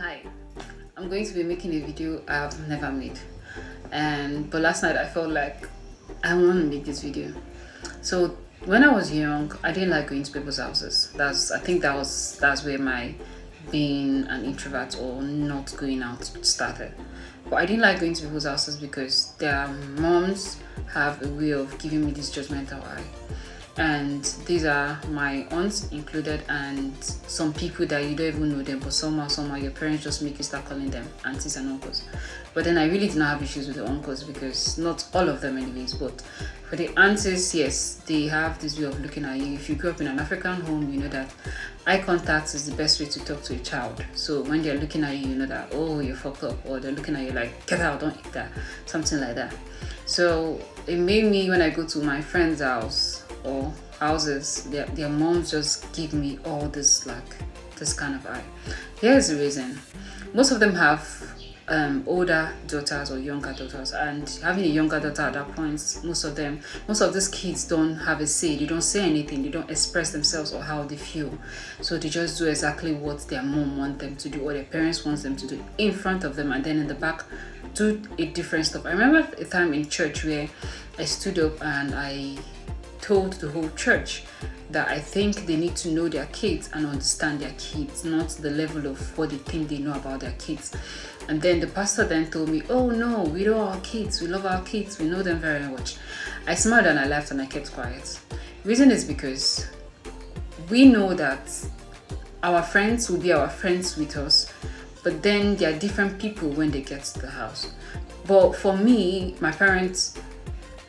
Hi, I'm going to be making a video I've never made, but last night I felt like I want to make this video. So when I was young, I didn't like going to people's houses. That's where my being an introvert or not going out started. But I didn't like going to people's houses because their moms have a way of giving me this judgmental eye, and these are my aunts included and some people that you don't even know them, but somehow your parents just make you start calling them aunties and uncles. But then I really did not have issues with the uncles, because not all of them anyways, but for the aunties, yes, they have this way of looking at you. If you grew up in an African home, you know that eye contact is the best way to talk to a child. So when they're looking at you, you know that, oh, you're fucked up, or they're looking at you like, get out, don't eat that, something like that. So it made me, when I go to my friend's house or houses, their moms just give me all this, like, this kind of eye. Here's the reason. Most of them have older daughters or younger daughters, and having a younger daughter at that point, most of these kids don't have a say. They don't say anything, they don't express themselves or how they feel, so they just do exactly what their mom wants them to do or their parents wants them to do in front of them, and then in the back do a different stuff. I remember a time in church where I stood up and I told the whole church that I think they need to know their kids and understand their kids, not the level of what they think they know about their kids. And then the pastor then told me, oh no, we know our kids, we love our kids, we know them very much. I smiled and I laughed and I kept quiet. Reason is because we know that our friends will be our friends with us, but then they are different people when they get to the house. But for me, my parents,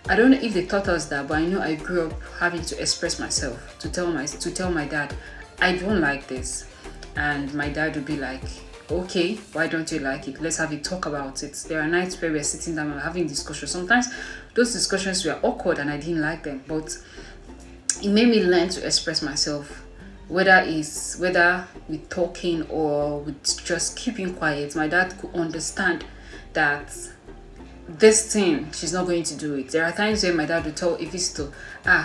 I don't know if they taught us that, but I know I grew up having to express myself, to tell my dad, I don't like this. And my dad would be like, okay, why don't you like it? Let's have a talk about it. There are nights where we're sitting down and having discussions. Sometimes those discussions were awkward and I didn't like them, but it made me learn to express myself, whether with talking or with just keeping quiet. My dad could understand that this thing, she's not going to do it. There are times where my dad would tell a visitor,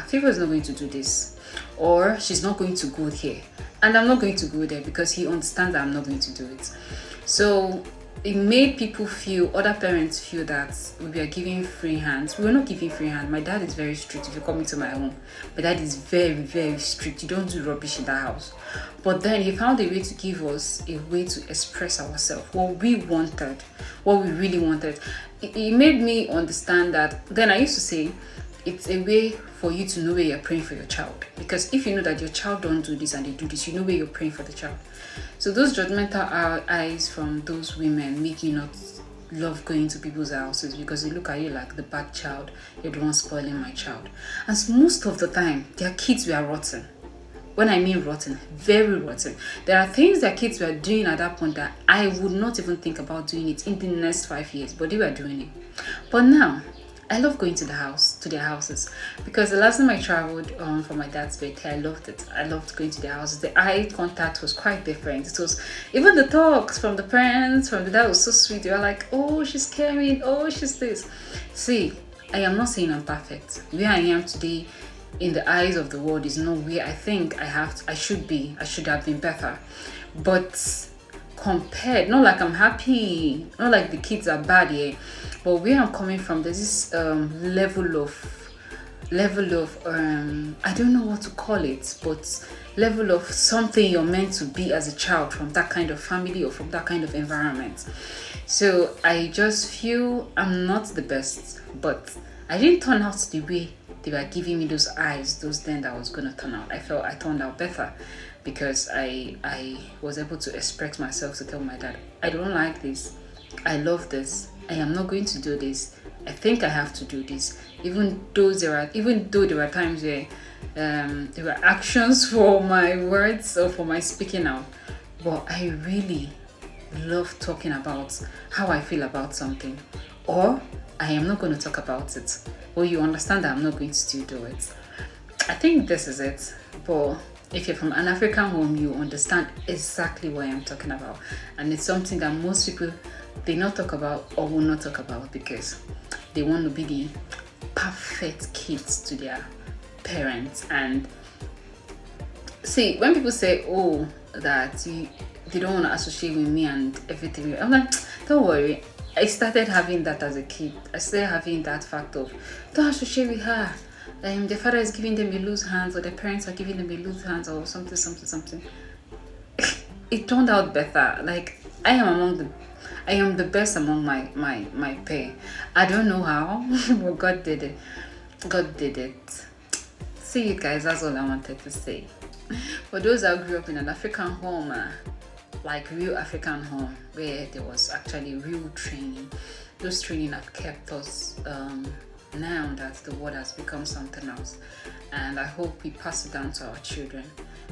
Favor is not going to do this, or she's not going to go here, and I'm not going to go there, because he understands that I'm not going to do it. So it made other parents feel that we are giving free hands. We were not giving free hand. My dad is very strict. If you come into my home, my dad is very, very strict. You don't do rubbish in that house. But then he found a way to give us a way to express ourselves, what we wanted, what we really wanted. It made me understand that. Then I used to say, it's a way for you to know where you're praying for your child, because if you know that your child don't do this and they do this, you know where you're praying for the child. So those judgmental eyes from those women make me not love going to people's houses, because they look at you like the bad child, you're the one spoiling my child. And most of the time their kids were rotten. When I mean rotten, very rotten. There are things that kids were doing at that point that I would not even think about doing it in the next 5 years, but they were doing it. But now I love going to their houses, because the last time I traveled for my dad's birthday, I loved it. I loved going to their houses. The eye contact was quite different. It was, even the talks from the parents, from the dad, was so sweet. They were like, oh, she's caring, oh, she's this. See, I am not saying I'm perfect. Where I am today in the eyes of the world is not where I think I should be. I should have been better. But compared, not like I'm happy, not like the kids are bad here, but where I'm coming from, there's this level of I don't know what to call it, but level of something you're meant to be as a child from that kind of family or from that kind of environment. So I just feel I'm not the best, but I didn't turn out the way they were giving me those eyes, those then that I was gonna turn out. I felt I turned out better, because I was able to express myself, to tell my dad, I don't like this, I love this, I am not going to do this, I think I have to do this, even though there were times where there were actions for my words or for my speaking out. But I really love talking about how I feel about something, or I am not going to talk about it, or you understand that I'm not going to still do it. I think this is it. But if you're from an African home, you understand exactly what I'm talking about. And it's something that most people, they not talk about or will not talk about, because they want to be the perfect kids to their parents. And see, when people say, oh, that they don't want to associate with me and everything. I'm like, don't worry. I started having that as a kid. I started having that fact of, don't associate with her. The father is giving them a loose hands, or the parents are giving them a loose hands, or something. It turned out better. Like, I am the best among my pair. I don't know how, but God did it. God did it. See you guys, that's all I wanted to say. For those that grew up in an African home, like real African home, where there was actually real training, those training have kept us now that the world has become something else. And I hope we pass it down to our children,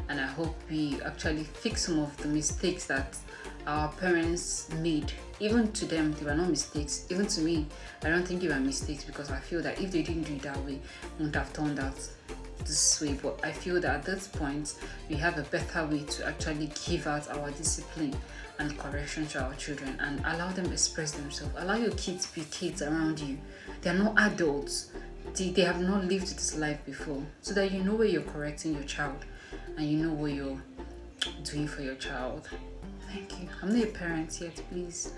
and I hope we actually fix some of the mistakes that our parents made. Even to them, they were not mistakes. Even to me, I don't think they were mistakes, because I feel that if they didn't do it that way, it wouldn't have turned out this way. But I feel that at this point, we have a better way to actually give out our discipline and correction to our children, and allow them express themselves. Allow your kids be kids around you. They are not adults. They have not lived this life before, so that you know where you're correcting your child, and you know what you're doing for your child. Thank you. I'm not a parent yet, please.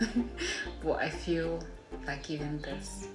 But I feel like giving this.